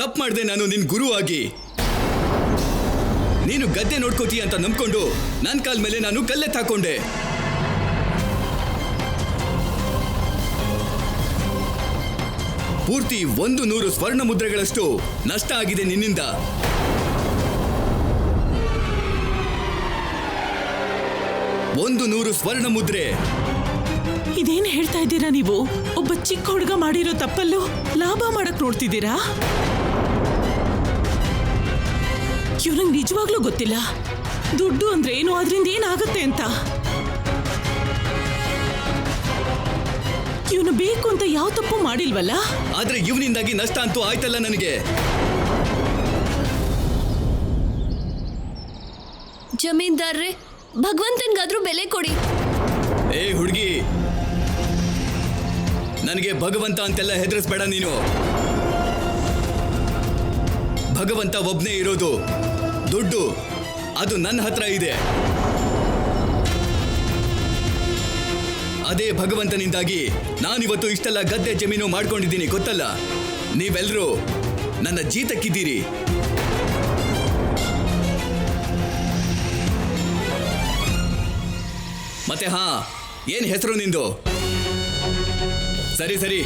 ತಪ್ಪು ಮಾಡಿದೆ ನಾನು ನಿನ್ ಗುರು ಆಗಿ. ನೀನು ಗದ್ದೆ ನೋಡ್ಕೋತೀಯ ಅಂತ ನಂಬ್ಕೊಂಡು ನನ್ನ ಕಾಲ ಮೇಲೆ ನಾನು ಕಲ್ಲೆತ್ತು ಹಾಕೊಂಡೆ. ಪೂರ್ತಿ 100 ಸ್ವರ್ಣ ಮುದ್ರೆಗಳಷ್ಟು ನಷ್ಟ ಆಗಿದೆ ನಿನ್ನಿಂದ. 100 ಸ್ವರ್ಣ ಮುದ್ರೆ. ಇದೇನ್ ಹೇಳ್ತಾ ಇದ್ದೀರಾ ನೀವು? ಒಬ್ಬ ಚಿಕ್ಕ ಹುಡುಗ ಮಾಡಿರೋ ತಪ್ಪಲ್ಲೂ ಲಾಭ ಮಾಡಕ್ ನೋಡ್ತಿದ್ದೀರಾ? ಇವ್ರಂಗ್ ನಿಜವಾಗ್ಲೂ ಗೊತ್ತಿಲ್ಲ ದುಡ್ಡು ಅಂದ್ರೆ ಏನು, ಅದ್ರಿಂದ ಏನಾಗುತ್ತೆ ಅಂತ. ಇವನು ಬೇಕು ಅಂತ ಯಾವ ತಪ್ಪು ಮಾಡಿಲ್ವಲ್ಲ. ಆದ್ರೆ ಇವನಿಂದಾಗಿ ನಷ್ಟ ಅಂತೂ ಆಯ್ತಲ್ಲ ನನಗೆ. ಜಮೀನ್ದಾರ್ರೆ, ಭಗವಂತನ್ಗಾದ್ರೂ ಬೆಲೆ ಕೊಡಿ. ಏ ಹುಡುಗಿ, ನನಗೆ ಭಗವಂತ ಅಂತೆಲ್ಲ ಹೆದರಿಸ್ಬೇಡ ನೀನು. ಭಗವಂತ ಒಬ್ನೇ ಇರೋದು. ದುಡ್ಡು ಅದು ನನ್ನ ಹತ್ರ ಇದೆ. ಅದೇ ಭಗವಂತನಿಂದಾಗಿ ನಾನಿವತ್ತು ಇಷ್ಟೆಲ್ಲ ಗದ್ದೆ ಜಮೀನು ಮಾಡ್ಕೊಂಡಿದ್ದೀನಿ ಗೊತ್ತಲ್ಲ. ನೀವೆಲ್ಲರೂ ನನ್ನ ಜೀತಕ್ಕಿದ್ದೀರಿ. ಮತ್ತೆ ಹಾ, ಏನ್ ಹೆಸರು ನಿಂದು? ಸರಿ ಸರಿ,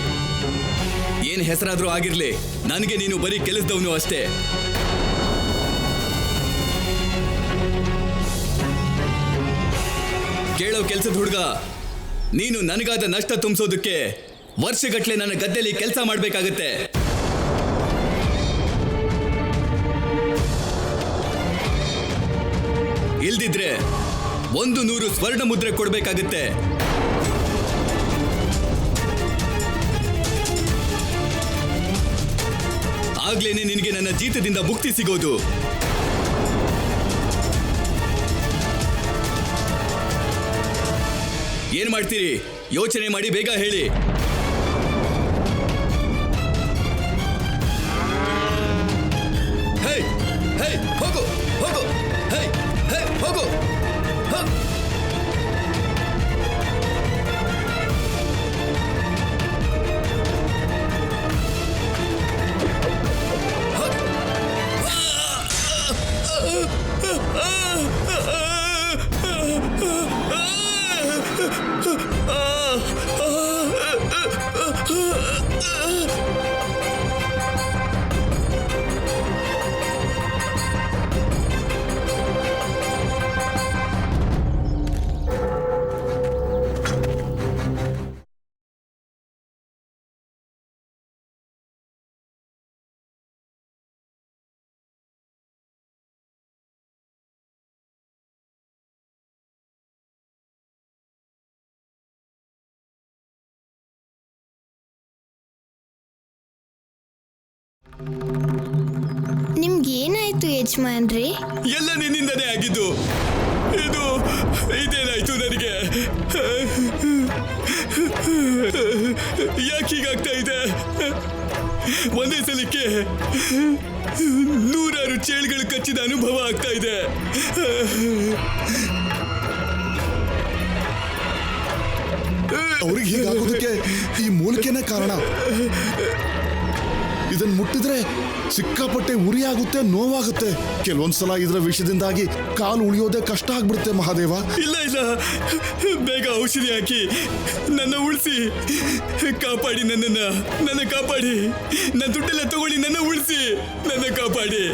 ಏನ್ ಹೆಸರಾದ್ರೂ ಆಗಿರ್ಲಿ, ನನಗೆ ನೀನು ಬರೀ ಕೆಲಸದವನು ಅಷ್ಟೇ. ಕೇಳೋ ಕೆಲ್ಸದ ಹುಡುಗ, ನೀನು ನನಗಾದ ನಷ್ಟ ತುಂಬಿಸೋದಕ್ಕೆ ವರ್ಷಗಟ್ಲೆ ನನ್ನ ಗದ್ದೆಯಲ್ಲಿ ಕೆಲಸ ಮಾಡ್ಬೇಕಾಗತ್ತೆ. ಇಲ್ದಿದ್ರೆ 100 ಸ್ವರ್ಣ ಮುದ್ರೆ ಕೊಡ್ಬೇಕಾಗತ್ತೆ. ಆಗ್ಲೇನೆ ನಿನಗೆ ನನ್ನ ಜೀತದಿಂದ ಮುಕ್ತಿ ಸಿಗೋದು. ಏನ್ ಮಾಡ್ತೀರಿ? ಯೋಚನೆ ಮಾಡಿ ಬೇಗ ಹೇಳಿ. ಹೇ ಹೇ, ಹೋಗು ಹೋಗು, ಹೇ ಹೇ, ಹೋಗು. ನಿಮ್ಗೇನಾಯ್ತು ಯಜಮಾನ್ರಿ? ಎಲ್ಲ ನಿನ್ನಿಂದನೇ ಆಗಿದ್ದು. ಇದೇನಾಯ್ತು ನನಗೆ? ಯಾಕೆ ಹೀಗಾಗ್ತಾ ಇದೆ? ಒಂದೇ ಸಲಕ್ಕೆ 100 ಚೇಳುಗಳು ಕಚ್ಚಿದ ಅನುಭವ ಆಗ್ತಾ ಇದೆ. ಅವ್ರಿಗೆ ಹೀಗಾಗೋದಕ್ಕೆ ಈ ಮೂಲಿಕೆನೇ ಕಾರಣ. ಇದನ್ನ ಮುಟ್ಟಿದ್ರೆ ಸಿಕ್ಕಾಪಟ್ಟೆ ಉರಿ ಆಗುತ್ತೆ, ನೋವಾಗುತ್ತೆ. ಕೆಲವೊಂದ್ಸಲ ಇದರ ವಿಷಯದಿಂದಾಗಿ ಕಾಲು ಉಳಿಯೋದೇ ಕಷ್ಟ ಆಗ್ಬಿಡುತ್ತೆ ಮಹಾದೇವ. ಇಲ್ಲ ಇಲ್ಲ, ಬೇಗ ಔಷಧಿ ಹಾಕಿ ನನ್ನ ಉಳಿಸಿ, ಕಾಪಾಡಿ ನನ್ನ ಕಾಪಾಡಿ. ನನ್ನ ದುಡ್ಡೆಲ್ಲ ತಗೊಳ್ಳಿ, ನನ್ನ ಉಳಿಸಿ, ನನ್ನ ಕಾಪಾಡಿ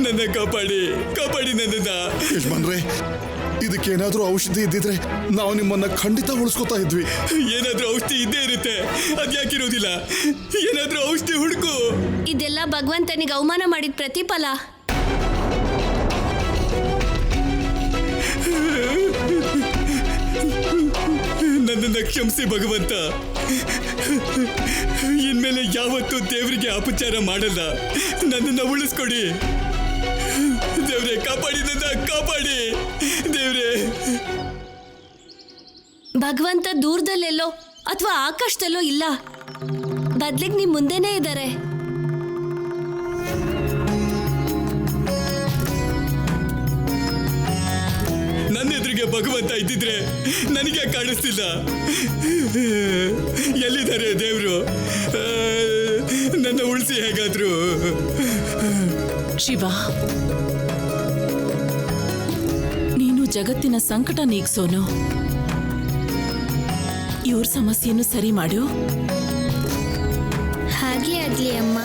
ನನ್ನನ್ನ. ಯಜಮಾನ್ರೆ, ಇದಕ್ಕೇನಾದ್ರೂ ಔಷಧಿ ಇದ್ದಿದ್ರೆ ನಾವು ನಿಮ್ಮನ್ನ ಖಂಡಿತ ಉಳಿಸ್ಕೊತಾ ಇದ್ವಿ. ಏನಾದ್ರೂ ಔಷಧಿ ಇದ್ದೇ ಇರುತ್ತೆ, ಅದ್ಯಾಕಿರೋದಿಲ್ಲ? ಏನಾದ್ರೂ ಔಷಧಿ ಹುಡುಕು. ಇದೆಲ್ಲ ಭಗವಂತನಿಗೆ ಅವಮಾನ ಮಾಡಿದ ಪ್ರತಿಫಲ. ನನ್ನನ್ನು ಕ್ಷಮಿಸಿ ಭಗವಂತ. ಇನ್ಮೇಲೆ ಯಾವತ್ತೂ ದೇವರಿಗೆ ಅಪಚಾರ ಮಾಡಲ್ಲ. ನನ್ನನ್ನು ಉಳಿಸ್ಕೊಡಿ ದೇವ್ರೆ, ಕಾಪಾಡಿ, ನನ್ನ ಕಾಪಾಡಿ ದೇವ್ರೆ. ಭಗವಂತ ದೂರದಲ್ಲೆಲ್ಲೋ ಅಥವಾ ಆಕಾಶದಲ್ಲೋ ಇಲ್ಲ, ಬದ್ಲಿಗೆ ನಿಮ್ ಮುಂದೆನೇ ಇದ್ದಾರೆ. ನನ್ನ ಎದುರಿಗೆ ಭಗವಂತ ಇದ್ದಿದ್ರೆ ನನಗೆ ಕಾಣಿಸ್ತಿಲ್ಲ. ಎಲ್ಲಿದ್ದಾರೆ ದೇವ್ರು? ನನ್ನ ಉಳಿಸಿ ಹೇಗಾದ್ರು. ಶಿವ, ನೀನು ಜಗತ್ತಿನ ಸಂಕಟ ನೀಗ್ಸೋನು. ಇವ್ರ ಸಮಸ್ಯೆಯನ್ನು ಸರಿ ಮಾಡು. ಹಾಗೆ ಆಗ್ಲಿ ಅಮ್ಮ.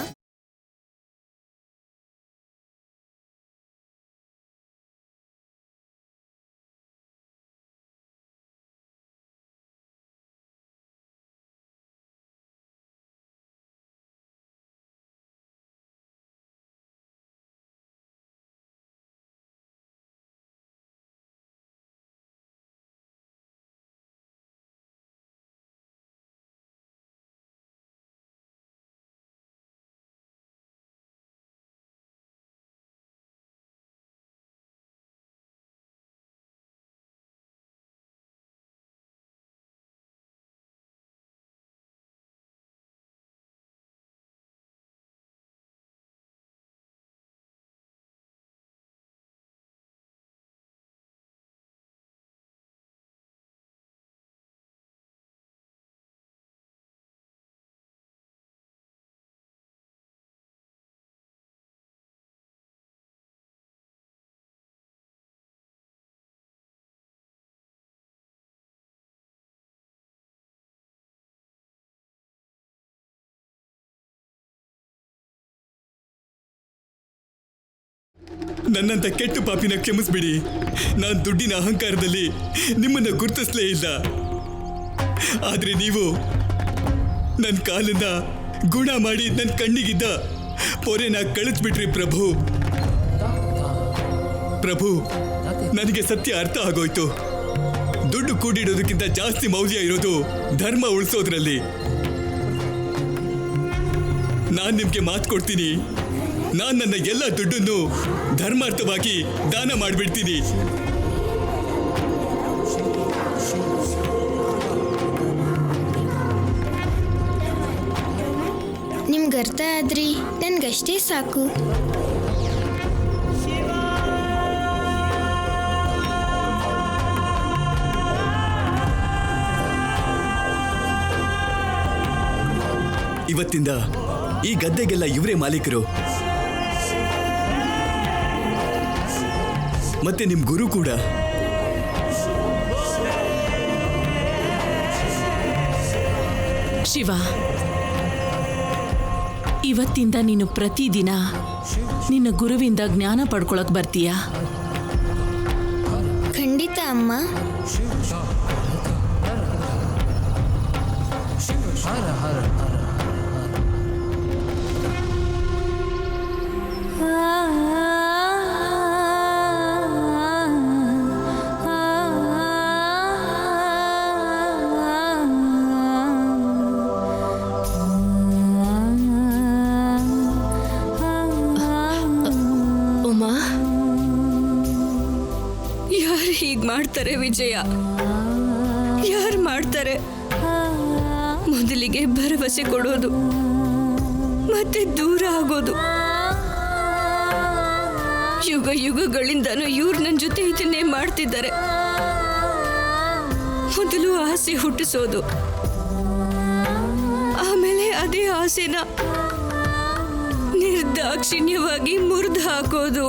ನನ್ನಂತ ಕೆಟ್ಟ ಪಾಪಿನ ಕ್ಷಮಿಸ್ಬಿಡಿ. ನಾನು ದುಡ್ಡಿನ ಅಹಂಕಾರದಲ್ಲಿ ನಿಮ್ಮನ್ನ ಗುರುತಿಸ್ಲೇ ಇಲ್ಲ. ಆದ್ರೆ ನೀವು ನನ್ನ ಕಾಲನ್ನ ಗುಣ ಮಾಡಿ ನನ್ನ ಕಣ್ಣಿಗಿದ್ದ ಪೊರೆನ ಕಳಿಸ್ಬಿಟ್ರಿ ಪ್ರಭು. ಪ್ರಭು, ನನಗೆ ಸತ್ಯ ಅರ್ಥ ಆಗೋಯ್ತು. ದುಡ್ಡು ಕೂಡಿಡೋದಕ್ಕಿಂತ ಜಾಸ್ತಿ ಮೌಲ್ಯ ಇರೋದು ಧರ್ಮ ಉಳಿಸೋದ್ರಲ್ಲಿ. ನಾನು ನಿಮ್ಗೆ ಮಾತು ಕೊಡ್ತೀನಿ, ನಾನು ನನ್ನ ಎಲ್ಲ ದುಡ್ಡನ್ನು ಧರ್ಮಾರ್ಥವಾಗಿ ದಾನ ಮಾಡಿಬಿಡ್ತೀನಿ. ನಿಮ್ಗೆ ಅರ್ಥ ಆದ್ರಿ ನನ್ಗಷ್ಟೇ ಸಾಕು. ಇವತ್ತಿಂದ ಈ ಗದ್ದೆಗೆಲ್ಲ ಇವರೇ ಮಾಲೀಕರು. ಮತ್ತೆ ನಿಮ್ ಗುರು ಕೂಡ. ಶಿವ, ಇವತ್ತಿಂದ ನೀನು ಪ್ರತಿದಿನ ನಿನ್ನ ಗುರುವಿಂದ ಜ್ಞಾನ ಪಡ್ಕೊಳಕ್ ಬರ್ತೀಯಾ? ಖಂಡಿತ ಅಮ್ಮ. ಹೀಗ್ ಮಾಡ್ತಾರೆ ವಿಜಯ? ಯಾರು ಮಾಡ್ತಾರೆ? ಮೊದಲಿಗೆ ಭರವಸೆ ಕೊಡೋದು, ಮತ್ತೆ ದೂರ ಆಗೋದು. ಯುಗ ಯುಗಗಳಿಂದನೂ ಇವ್ರು ನನ್ನ ಜೊತೆ ಇದನ್ನೇ ಮಾಡ್ತಿದ್ದಾರೆ. ಮೊದಲು ಆಸೆ ಹುಟ್ಟಿಸೋದು, ಆಮೇಲೆ ಅದೇ ಆಸೆನ ನಿರ್ದಾಕ್ಷಿಣ್ಯವಾಗಿ ಮುರಿದು ಹಾಕೋದು.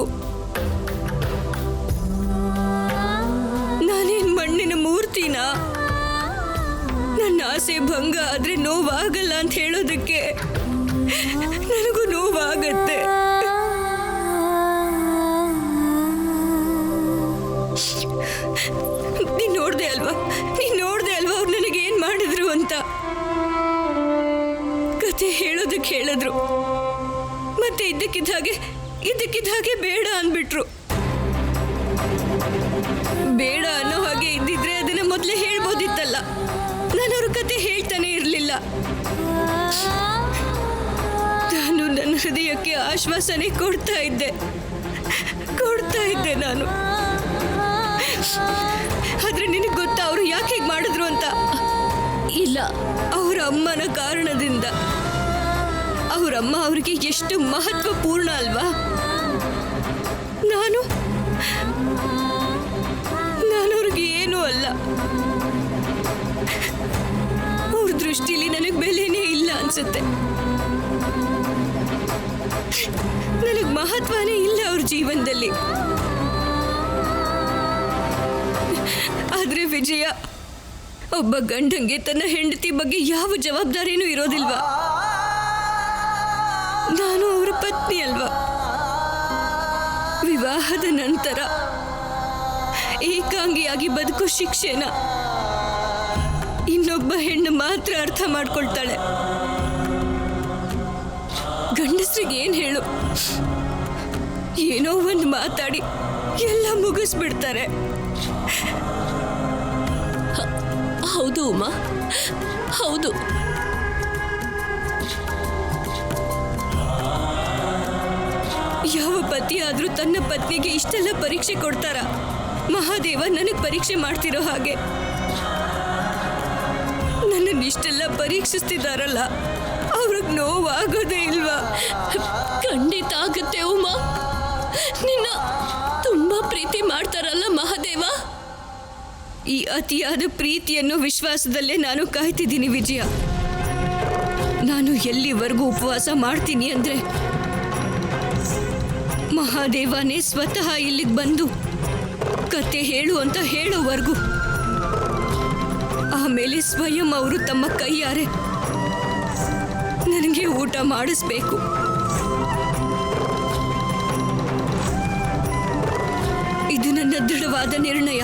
ನಾನೇನ್ ಮಣ್ಣಿನ ಮೂರ್ತಿನ? ನನ್ನ ಆಸೆ ಭಂಗ ಆದ್ರೆ ನೋವಾಗಲ್ಲ ಅಂತ ಹೇಳೋದಕ್ಕೆ ನನಗೂ ನೋವಾಗತ್ತೆ. ನೀನ್ ನೋಡ್ದೆ ಅಲ್ವಾ ಅವ್ರು ನನಗೆ ಏನ್ ಮಾಡಿದ್ರು ಅಂತ? ಕತೆ ಹೇಳೋದಕ್ಕೆ ಹೇಳಿದ್ರು, ಮತ್ತೆ ಇದ್ದಕ್ಕಿದ್ದ ಹಾಗೆ ಬೇಡ ಅಂದ್ಬಿಟ್ರು. ಬೇಡ ಅನ್ನೋ ಹಾಗೆ ಇದ್ದಿದ್ರೆ ಅದನ್ನ ಮೊದಲೇ ಹೇಳ್ಬೋದಿತ್ತಲ್ಲ. ನಾನು ಅವ್ರ ಕತೆ ಹೇಳ್ತಾನೆ ಇರಲಿಲ್ಲ. ನಾನು ನನ್ನ ಹೃದಯಕ್ಕೆ ಆಶ್ವಾಸನೆ ಕೊಡ್ತಾ ಇದ್ದೆ ನಾನು. ಆದ್ರೆ ನಿನಗೆ ಗೊತ್ತಾ ಅವರು ಯಾಕೆ ಹೀಗೆ ಮಾಡಿದ್ರು ಅಂತ? ಇಲ್ಲ, ಅವರ ಅಮ್ಮನ ಕಾರಣದಿಂದ. ಅವರಮ್ಮ ಅವರಿಗೆ ಎಷ್ಟು ಮಹತ್ವಪೂರ್ಣ ಅಲ್ವಾ? ನಾನು ಅವ್ರಿಗೆ ಏನೂ ಅಲ್ಲ. ಅವ್ರ ದೃಷ್ಟಿಲಿ ನನಗೆ ಬೆಲೆನೇ ಇಲ್ಲ ಅನ್ಸುತ್ತೆ. ನನಗ್ ಮಹತ್ವನೇ ಇಲ್ಲ ಅವ್ರ ಜೀವನದಲ್ಲಿ. ಆದ್ರೆ ವಿಜಯ, ಒಬ್ಬ ಗಂಡಂಗೆ ತನ್ನ ಹೆಂಡತಿ ಬಗ್ಗೆ ಯಾವ ಜವಾಬ್ದಾರಿನೂ ಇರೋದಿಲ್ವಾ? ನಾನು ಅವರ ಪತ್ನಿ ಅಲ್ವಾ? ವಿವಾಹದ ನಂತರ ಏಕಾಂಗಿಯಾಗಿ ಬದುಕೋ ಶಿಕ್ಷೆನ ಇನ್ನೊಬ್ಬ ಹೆಣ್ಣು ಮಾತ್ರ ಅರ್ಥ ಮಾಡ್ಕೊಳ್ತಾಳೆ. ಗಂಡಸ್ರಿಗೆ ಏನ್ ಹೇಳು, ಏನೋ ಒಂದು ಮಾತಾಡಿ ಎಲ್ಲ ಮುಗಿಸ್ಬಿಡ್ತಾರೆ. ಹೌದು ಉಮಾ, ಹೌದು. ಯಾವ ಪತಿ ಆದ್ರೂ ತನ್ನ ಪತ್ನಿಗೆ ಇಷ್ಟೆಲ್ಲ ಪರೀಕ್ಷೆ ಕೊಡ್ತಾರ? ಮಹಾದೇವ ನನಗ್ ಪರೀಕ್ಷೆ ಮಾಡ್ತಿರೋ ಹಾಗೆ ನನ್ನ ಇಷ್ಟೆಲ್ಲ ಪರೀಕ್ಷಿಸ್ತಿದಾರಲ್ಲ, ಅವ್ರಿಗೆ ನೋವಾಗೋದೇ ಇಲ್ವಾ? ಖಂಡಿತ ಆಗುತ್ತೆ ಉಮಾ. ನಿನ್ನ ತುಂಬಾ ಪ್ರೀತಿ ಮಾಡ್ತಾರಲ್ಲ ಮಹಾದೇವ. ಈ ಅತಿಯಾದ ಪ್ರೀತಿಯನ್ನು ವಿಶ್ವಾಸದಲ್ಲೇ ನಾನು ಕಾಯ್ತಿದ್ದೀನಿ ವಿಜಯ. ನಾನು ಎಲ್ಲಿವರೆಗೂ ಉಪವಾಸ ಮಾಡ್ತೀನಿ ಅಂದ್ರೆ ಮಹಾದೇವನೇ ಸ್ವತಃ ಇಲ್ಲಿಗೆ ಬಂದು ಕತೆ ಹೇಳು ಅಂತ ಹೇಳೋವರೆಗೂ. ಆಮೇಲೆ ಸ್ವಯಂ ಅವರು ತಮ್ಮ ಕೈಯಾರೆ ನನಗೆ ಊಟ ಮಾಡಿಸ್ಬೇಕು. ಇದು ನನ್ನ ದೃಢವಾದ ನಿರ್ಣಯ.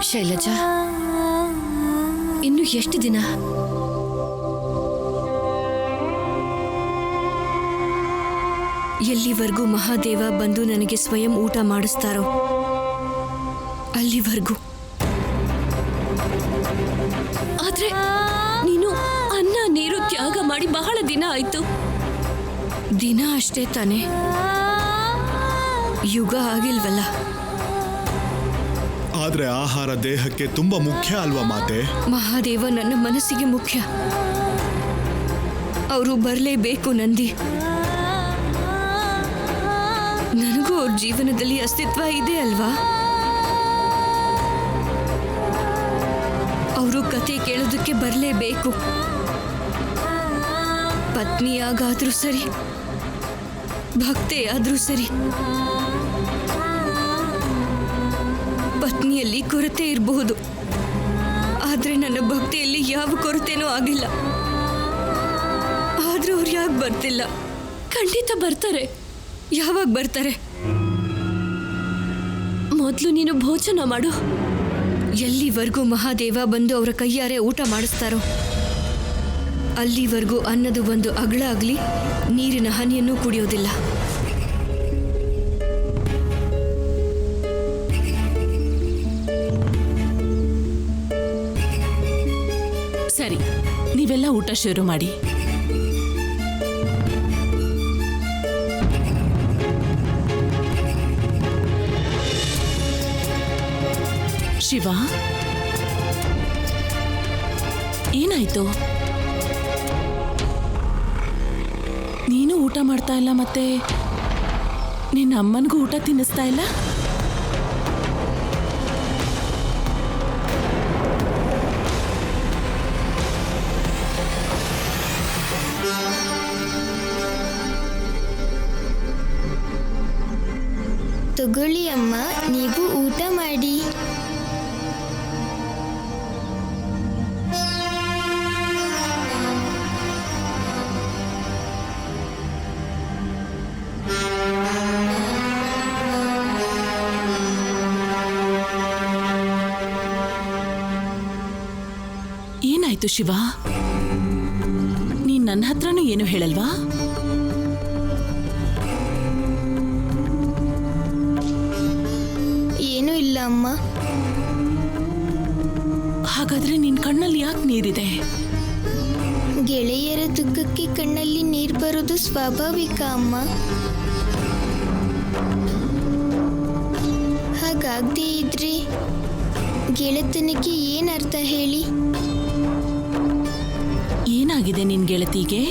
ಶೈಲಜಾ, ಇನ್ನು ಎಷ್ಟು ದಿನ? ಎಲ್ಲಿವರೆಗೂ ಮಹಾದೇವ ಬಂದು ನನಗೆ ಸ್ವಯಂ ಊಟ ಮಾಡಿಸ್ತಾರೋ ಅಲ್ಲಿವರೆಗೂ. ಆದ್ರೆ ನೀನು ಅನ್ನ ನೀರು ತ್ಯಾಗ ಮಾಡಿ ಬಹಳ ದಿನ ಆಯ್ತು. ದಿನ ಅಷ್ಟೇ ತಾನೆ, ಯುಗ ಆಗಿಲ್ವಲ್ಲ. ಆದ್ರೆ ಆಹಾರ ದೇಹಕ್ಕೆ ತುಂಬಾ ಮುಖ್ಯ ಅಲ್ವಾ ಮಾತೆ? ಮಹಾದೇವ ನನ್ನ ಮನಸ್ಸಿಗೆ ಮುಖ್ಯ. ಅವರು ಬರಲೇಬೇಕು ನಂದಿ. ನನಗೂ ಅವ್ರ ಜೀವನದಲ್ಲಿ ಅಸ್ತಿತ್ವ ಇದೆ ಅಲ್ವಾ? ಅವರು ಕತೆ ಕೇಳೋದಕ್ಕೆ ಬರಲೇಬೇಕು. ಪತ್ನಿಯಾಗಾದ್ರೂ ಸರಿ, ಭಕ್ತೆಯಾದ್ರೂ ಸರಿ. ಪತ್ನಿಯಲ್ಲಿ ಕೊರತೆ ಇರಬಹುದು, ಆದ್ರೆ ನನ್ನ ಭಕ್ತಿಯಲ್ಲಿ ಯಾವ ಕೊರತೆನೂ ಆಗಿಲ್ಲ. ಆದ್ರೆ ಅವ್ರು ಯಾಕೆ ಬರ್ತಿಲ್ಲ? ಖಂಡಿತ ಬರ್ತಾರೆ. ಯಾವಾಗ ಬರ್ತಾರೆ? ಮೊದಲು ನೀನು ಭೋಜನ ಮಾಡು. ಎಲ್ಲಿವರೆಗೂ ಮಹಾದೇವ ಬಂದು ಅವರ ಕೈಯಾರೆ ಊಟ ಮಾಡಿಸ್ತಾರೋ ಅಲ್ಲಿವರೆಗೂ ಅನ್ನದ ಒಂದು ಅಗಳ ಆಗಲಿ ನೀರಿನ ಹನಿಯನ್ನು ಕುಡಿಯೋದಿಲ್ಲ. ಸರಿ, ನೀವೆಲ್ಲ ಊಟ ಶುರು ಮಾಡಿ. ಶಿವ, ಏನಾಯ್ತು? ನೀನು ಊಟ ಮಾಡ್ತಾ ಇಲ್ಲ, ಮತ್ತೆ ನಿನ್ನ ಅಮ್ಮನಿಗೂ ಊಟ ತಿನ್ನಿಸ್ತಾ ಇಲ್ಲ? ತಗೊಳ್ಳಿ ಅಮ್ಮ, ನೀವು ಊಟ ಮಾಡಿ. ಏನಾಯ್ತು ಶಿವ? ನೀನ್ ನನ್ನ ಹತ್ರನೂ ಏನು ಹೇಳಲ್ವಾ? ಏನೂ ಇಲ್ಲ ಅಮ್ಮ. ಹಾಗಾದ್ರೆ ನಿನ್ ಕಣ್ಣಲ್ಲಿ ಯಾಕೆ ನೀರಿದೆ? ಗೆಳೆಯರ ದುಃಖಕ್ಕೆ ಕಣ್ಣಲ್ಲಿ ನೀರು ಬರೋದು ಸ್ವಾಭಾವಿಕ ಅಮ್ಮ. ಹಾಗಾಗದೇ ಇದ್ರೆ ಗೆಳೆತನಕ್ಕೆ ಏನರ್ಥ ಹೇಳಿ? ಏನಾಗಿದೆ ನಿನ್ ಗೆಳತಿಗೆ?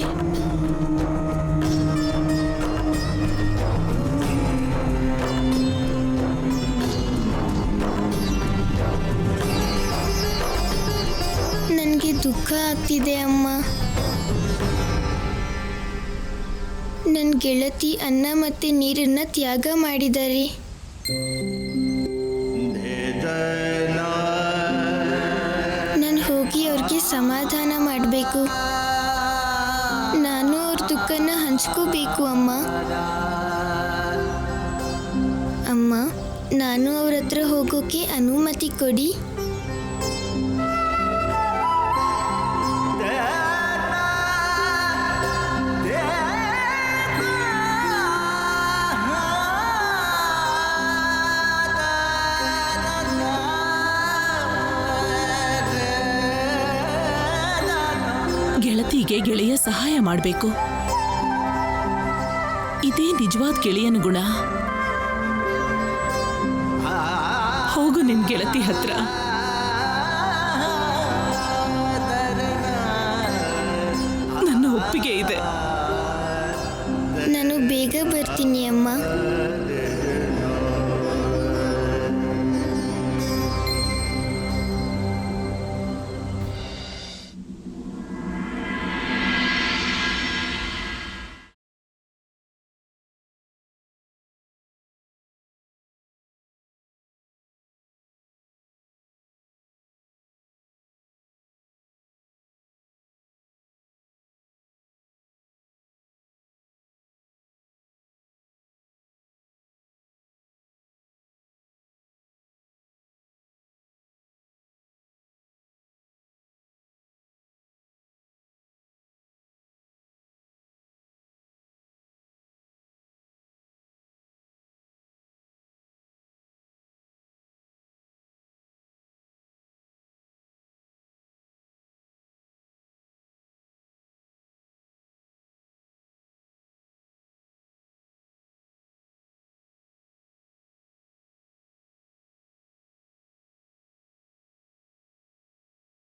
ನನಗೆ ದುಃಖ ಆಗ್ತಿದೆ ಅಮ್ಮ. ನನ್ನ ಗೆಳತಿ ಅನ್ನ ಮತ್ತೆ ನೀರನ್ನ ತ್ಯಾಗ ಮಾಡಿದ್ದಾರೆ. ನಾನು ಹೋಗಿ ಅವ್ರಿಗೆ ಸಮಾಧಾನ ಮಾಡಬೇಕು. ನಾನು ಅವ್ರ ದುಃಖನ ಹಂಚ್ಕೋಬೇಕು ಅಮ್ಮ. ಅಮ್ಮ, ನಾನು ಅವ್ರ ಹತ್ರ ಹೋಗೋಕೆ ಅನುಮತಿ ಕೊಡಿ. ಗೆಳತಿಗೆ ಗೆಳೆಯ ಸಹಾಯ ಮಾಡಬೇಕು. ಇದೇ ನಿಜವಾದ ಗೆಳೆಯನ ಗುಣ. ಹೋಗು ನಿನ್ ಗೆಳತಿ ಹತ್ರ.